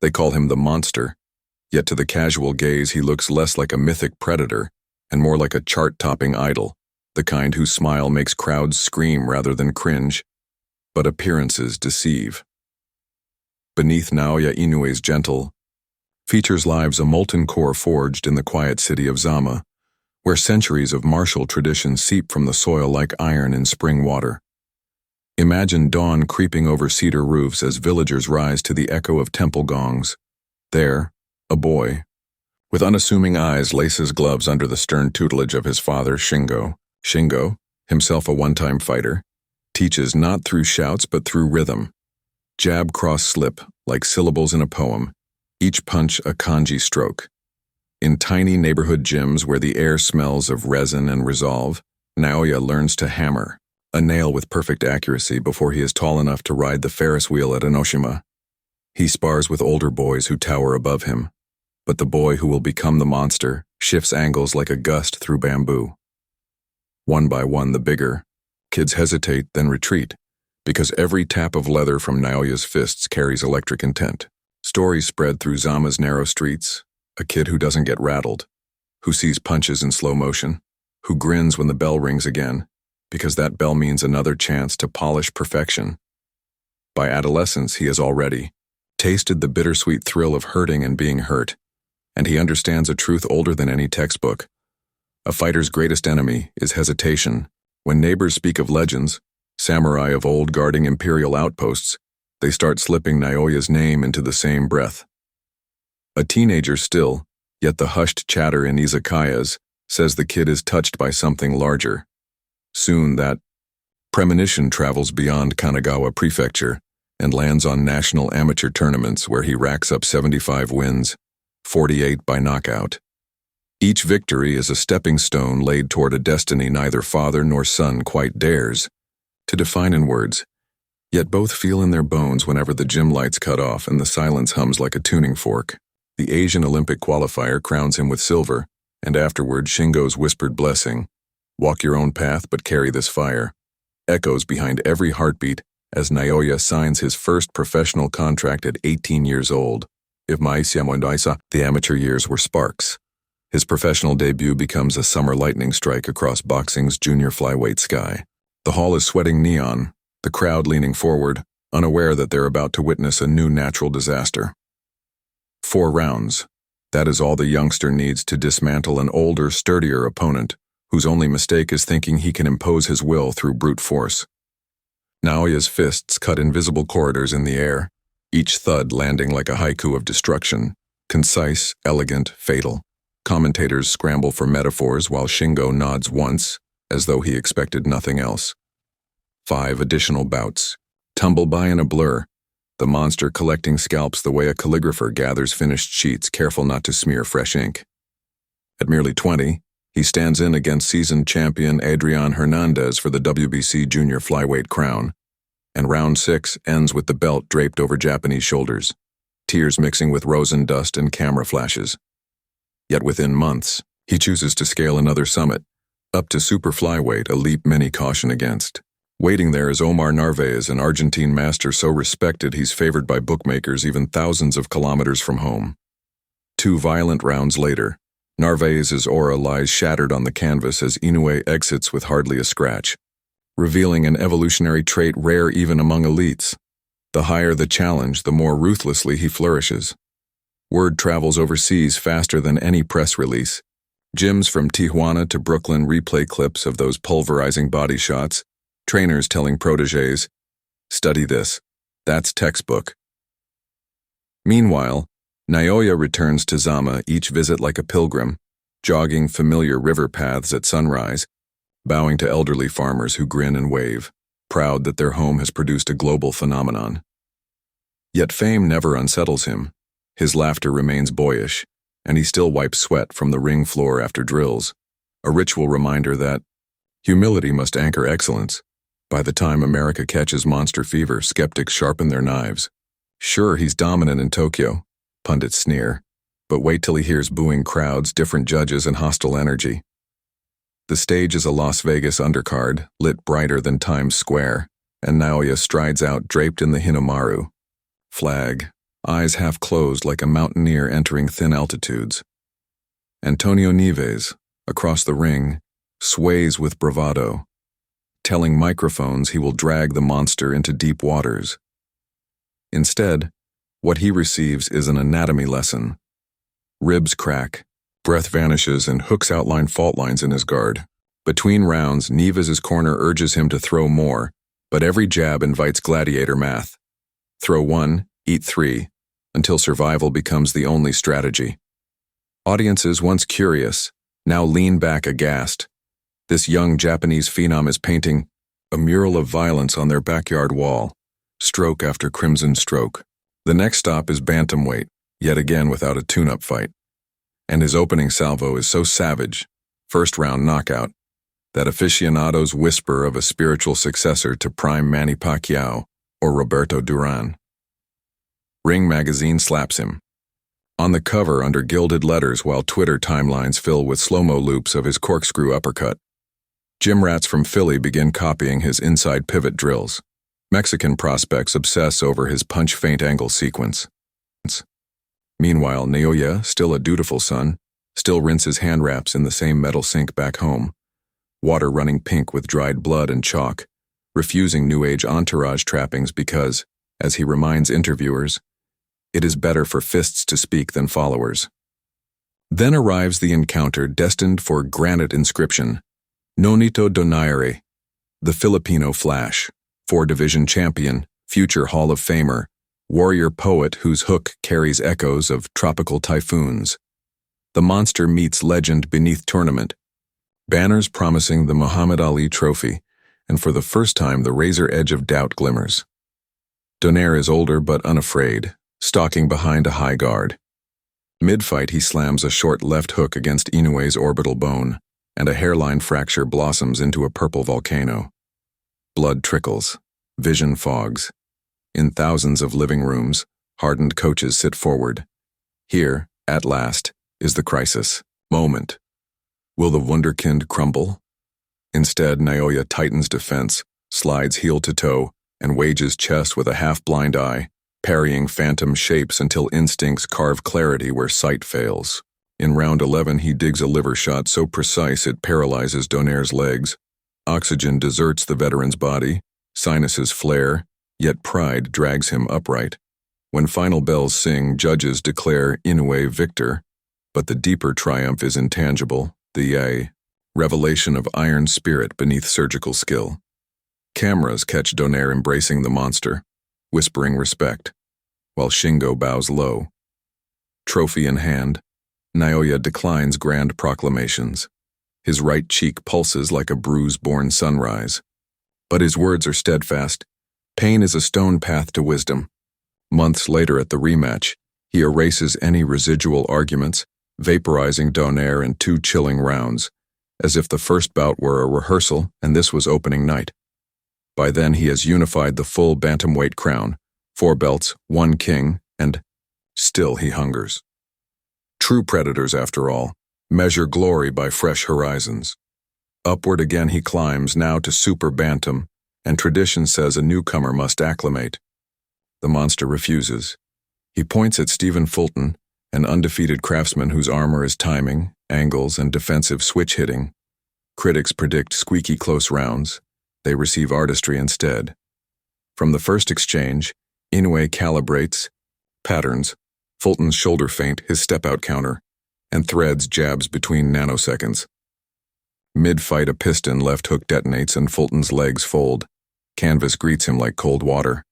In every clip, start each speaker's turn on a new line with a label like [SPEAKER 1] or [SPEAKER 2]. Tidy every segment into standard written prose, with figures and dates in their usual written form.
[SPEAKER 1] They call him the monster, yet to the casual gaze he looks less like a mythic predator and more like a chart-topping idol, the kind whose smile makes crowds scream rather than cringe. But appearances deceive. Beneath Naoya Inoue's gentle features lives a molten core forged in the quiet city of Zama, where centuries of martial tradition seep from the soil like iron in spring water. Imagine dawn creeping over cedar roofs as villagers rise to the echo of temple gongs. There, a boy, with unassuming eyes, laces gloves under the stern tutelage of his father, Shingo. Shingo, himself a one-time fighter, teaches not through shouts but through rhythm. Jab, cross, slip, like syllables in a poem, each punch a kanji stroke. In tiny neighborhood gyms where the air smells of resin and resolve, Naoya learns to hammer a nail with perfect accuracy before he is tall enough to ride the Ferris wheel at Enoshima. He spars with older boys who tower above him, but the boy who will become the monster shifts angles like a gust through bamboo. One by one, the bigger kids hesitate, then retreat, because every tap of leather from Naoya's fists carries electric intent. Stories spread through Zama's narrow streets, a kid who doesn't get rattled, who sees punches in slow motion, who grins when the bell rings again, because that bell means another chance to polish perfection. By adolescence, he has already tasted the bittersweet thrill of hurting and being hurt, and he understands a truth older than any textbook. A fighter's greatest enemy is hesitation. When neighbors speak of legends, samurai of old guarding imperial outposts, they start slipping Naoya's name into the same breath. A teenager still, yet the hushed chatter in izakayas says the kid is touched by something larger. Soon that premonition travels beyond Kanagawa Prefecture and lands on national amateur tournaments where he racks up 75 wins, 48 by knockout. Each victory is a stepping stone laid toward a destiny neither father nor son quite dares to define in words, yet both feel in their bones whenever the gym lights cut off and the silence hums like a tuning fork. The Asian Olympic qualifier crowns him with silver, and afterward Shingo's whispered blessing, "Walk your own path but carry this fire," echoes behind every heartbeat as Naoya signs his first professional contract at 18 years old. If the amateur years were sparks, his professional debut becomes a summer lightning strike across boxing's junior flyweight sky. The hall is sweating neon, the crowd leaning forward, unaware that they're about to witness a new natural disaster. 4 rounds. That is all the youngster needs to dismantle an older, sturdier opponent whose only mistake is thinking he can impose his will through brute force. Naoya's fists cut invisible corridors in the air, each thud landing like a haiku of destruction, concise, elegant, fatal. Commentators scramble for metaphors while Shingo nods once, as though he expected nothing else. 5 additional bouts tumble by in a blur, the monster collecting scalps the way a calligrapher gathers finished sheets, careful not to smear fresh ink. At merely 20, he stands in against seasoned champion Adrian Hernandez for the WBC junior flyweight crown, and round 6 ends with the belt draped over Japanese shoulders, tears mixing with rosin dust and camera flashes. Yet within months, he chooses to scale another summit, up to super flyweight, a leap many caution against. Waiting there is Omar Narvaez, an Argentine master so respected he's favored by bookmakers even thousands of kilometers from home. 2 violent rounds later, Narvaez's aura lies shattered on the canvas as Inoue exits with hardly a scratch, revealing an evolutionary trait rare even among elites. The higher the challenge, the more ruthlessly he flourishes. Word travels overseas faster than any press release. Gyms from Tijuana to Brooklyn replay clips of those pulverizing body shots, trainers telling protégés, "Study this. That's textbook." Meanwhile, Naoya returns to Zama each visit like a pilgrim, jogging familiar river paths at sunrise, bowing to elderly farmers who grin and wave, proud that their home has produced a global phenomenon. Yet fame never unsettles him. His laughter remains boyish, and he still wipes sweat from the ring floor after drills, a ritual reminder that humility must anchor excellence. By the time America catches monster fever, skeptics sharpen their knives. Sure, he's dominant in Tokyo, pundits sneer, but wait till he hears booing crowds, different judges, and hostile energy. The stage is a Las Vegas undercard, lit brighter than Times Square, and Naoya strides out draped in the Hinamaru. Flag, eyes half closed like a mountaineer entering thin altitudes. Antonio Nieves, across the ring, sways with bravado, telling microphones he will drag the monster into deep waters. Instead, what he receives is an anatomy lesson. Ribs crack, breath vanishes, and hooks outline fault lines in his guard. Between rounds, Nieves' corner urges him to throw more, but every jab invites gladiator math. Throw 1, eat 3, until survival becomes the only strategy. Audiences, once curious, now lean back aghast. This young Japanese phenom is painting a mural of violence on their backyard wall, stroke after crimson stroke. The next stop is bantamweight, yet again without a tune-up fight. And his opening salvo is so savage, first-round knockout, that aficionados whisper of a spiritual successor to prime Manny Pacquiao or Roberto Duran. Ring magazine slaps him. On the cover under gilded letters while Twitter timelines fill with slow-mo loops of his corkscrew uppercut. Gym rats from Philly begin copying his inside pivot drills. Mexican prospects obsess over his punch-feint angle sequence. Meanwhile, Naoya, still a dutiful son, still rinses hand wraps in the same metal sink back home, water running pink with dried blood and chalk, refusing New Age entourage trappings because, as he reminds interviewers, it is better for fists to speak than followers. Then arrives the encounter destined for granite inscription. Nonito Donaire, the Filipino Flash, 4-division champion, future Hall of Famer, warrior poet whose hook carries echoes of tropical typhoons. The monster meets legend beneath tournament. Banners promising the Muhammad Ali trophy, and for the first time the razor edge of doubt glimmers. Donaire is older but unafraid, stalking behind a high guard. Mid-fight he slams a short left hook against Inoue's orbital bone, and a hairline fracture blossoms into a purple volcano. Blood trickles, vision fogs. In thousands of living rooms, hardened coaches sit forward. Here, at last, is the crisis moment. Will the wunderkind crumble? Instead, Naoya tightens defense, slides heel to toe, and wages chest with a half-blind eye, parrying phantom shapes until instincts carve clarity where sight fails. In round 11, he digs a liver shot so precise it paralyzes Donaire's legs. Oxygen deserts the veteran's body, sinuses flare, yet pride drags him upright. When final bells sing, judges declare Inoue victor, but the deeper triumph is intangible, the revelation of iron spirit beneath surgical skill. Cameras catch Donaire embracing the monster, whispering respect, while Shingo bows low. Trophy in hand, Naoya declines grand proclamations. His right cheek pulses like a bruise-born sunrise. But his words are steadfast. Pain is a stone path to wisdom. Months later at the rematch, he erases any residual arguments, vaporizing Donaire in 2 chilling rounds, as if the first bout were a rehearsal and this was opening night. By then he has unified the full bantamweight crown, 4 belts, 1 king, and still he hungers. True predators, after all, measure glory by fresh horizons. Upward again he climbs, now to super bantam, and tradition says a newcomer must acclimate. The monster refuses. He points at Stephen Fulton, an undefeated craftsman whose armor is timing, angles, and defensive switch hitting. Critics predict squeaky close rounds. They receive artistry instead. From the first exchange, Inoue calibrates, patterns, Fulton's shoulder feint, his step-out counter, and threads jabs between nanoseconds. Mid-fight, a piston left hook detonates and Fulton's legs fold. Canvas greets him like cold water.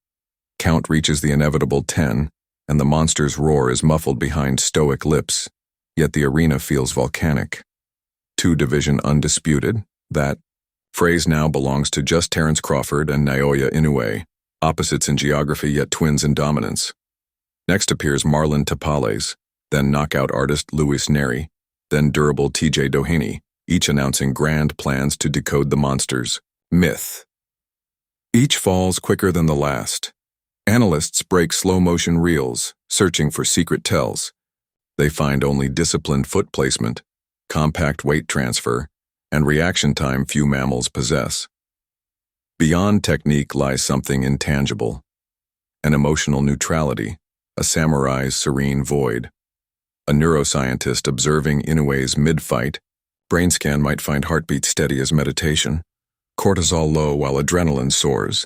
[SPEAKER 1] Count reaches the inevitable 10, and the monster's roar is muffled behind stoic lips, yet the arena feels volcanic. 2-division undisputed, that phrase now belongs to just Terence Crawford and Naoya Inoue, opposites in geography yet twins in dominance. Next appears Marlon Tapales, then knockout artist Luis Neri, then durable TJ Doheny, each announcing grand plans to decode the monster's myth. Each falls quicker than the last. Analysts break slow-motion reels, searching for secret tells. They find only disciplined foot placement, compact weight transfer, and reaction time few mammals possess. Beyond technique lies something intangible, an emotional neutrality, a samurai's serene void. A neuroscientist observing Inoue's mid-fight, brain scan might find heartbeat steady as meditation, cortisol low while adrenaline soars,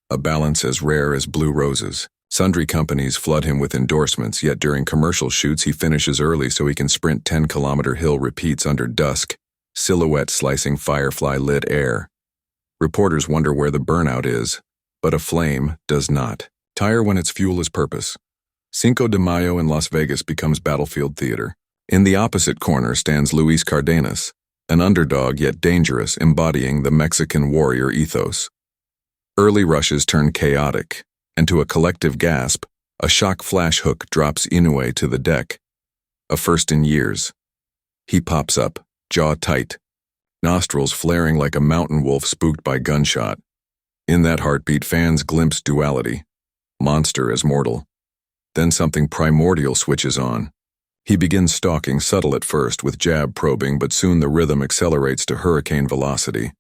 [SPEAKER 1] a balance as rare as blue roses. Sundry companies flood him with endorsements, yet during commercial shoots he finishes early so he can sprint 10-kilometer hill repeats under dusk, silhouette slicing firefly-lit air. Reporters wonder where the burnout is, but a flame does not. Tire when its fuel is purpose. Cinco de Mayo in Las Vegas becomes battlefield theater. In the opposite corner stands Luis Cardenas, an underdog yet dangerous, embodying the Mexican warrior ethos. Early rushes turn chaotic, and to a collective gasp, a shock flash hook drops Inoue to the deck. A first in years. He pops up, jaw tight, nostrils flaring like a mountain wolf spooked by gunshot. In that heartbeat, fans glimpse duality, monster as mortal. Then something primordial switches on. He begins stalking, subtle at first, with jab probing, but soon the rhythm accelerates to hurricane velocity.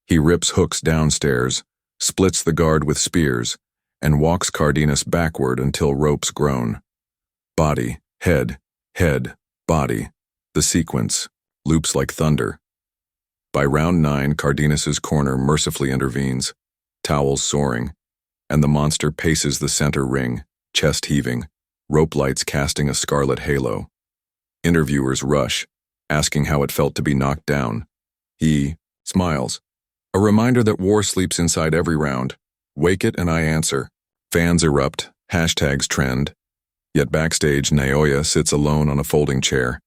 [SPEAKER 1] He rips hooks downstairs, splits the guard with spears, and walks Cardenas backward until ropes groan. Body, head, body. The sequence loops like thunder. By round 9, Cardenas's corner mercifully intervenes, towels soaring, and the monster paces the center ring, chest heaving, rope lights casting a scarlet halo. Interviewers rush, asking how it felt to be knocked down. He smiles. A reminder that war sleeps inside every round. Wake it and I answer. Fans erupt, hashtags trend. Yet backstage, Naoya sits alone on a folding chair,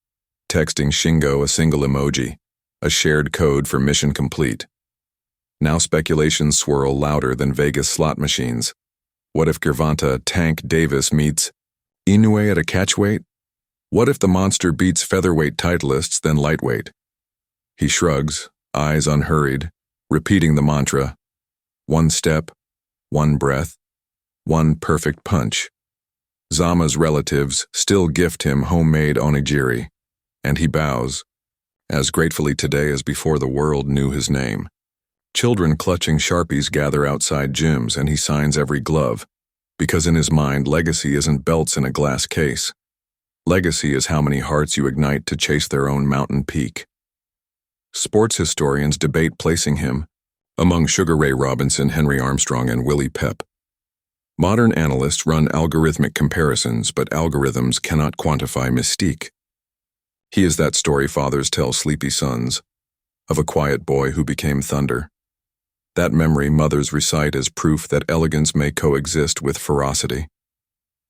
[SPEAKER 1] texting Shingo a single emoji, a shared code for mission complete. Now speculations swirl louder than Vegas slot machines. What if Gervonta Tank Davis meets Inoue at a catchweight? What if the monster beats featherweight titleists, then lightweight? He shrugs, eyes unhurried, repeating the mantra. One step, one breath, one perfect punch. Zama's relatives still gift him homemade onigiri, and he bows, as gratefully today as before the world knew his name. Children clutching Sharpies gather outside gyms, and he signs every glove, because in his mind, legacy isn't belts in a glass case. Legacy is how many hearts you ignite to chase their own mountain peak. Sports historians debate placing him among Sugar Ray Robinson, Henry Armstrong, and Willie Pep. Modern analysts run algorithmic comparisons, but algorithms cannot quantify mystique. He is that story fathers tell sleepy sons, of a quiet boy who became thunder. That memory mothers recite as proof that elegance may coexist with ferocity.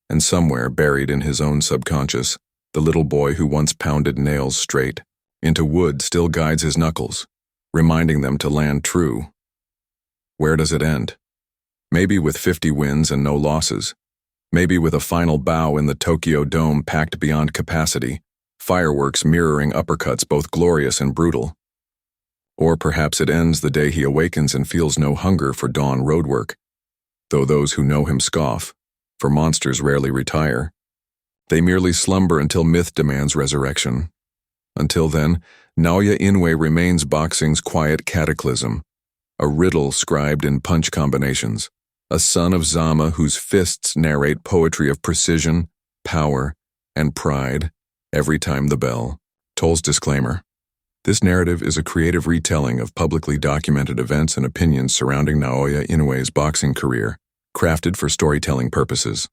[SPEAKER 1] And somewhere buried in his own subconscious, the little boy who once pounded nails straight into wood still guides his knuckles, reminding them to land true. Where does it end? Maybe with 50 wins and no losses. Maybe with a final bow in the Tokyo Dome packed beyond capacity, fireworks mirroring uppercuts both glorious and brutal. Or perhaps it ends the day he awakens and feels no hunger for dawn roadwork, though those who know him scoff, for monsters rarely retire. They merely slumber until myth demands resurrection. Until then, Naoya Inoue remains boxing's quiet cataclysm, a riddle scribed in punch combinations, a son of Zama whose fists narrate poetry of precision, power, and pride every time the bell tolls. Disclaimer. This narrative is a creative retelling of publicly documented events and opinions surrounding Naoya Inoue's boxing career, crafted for storytelling purposes.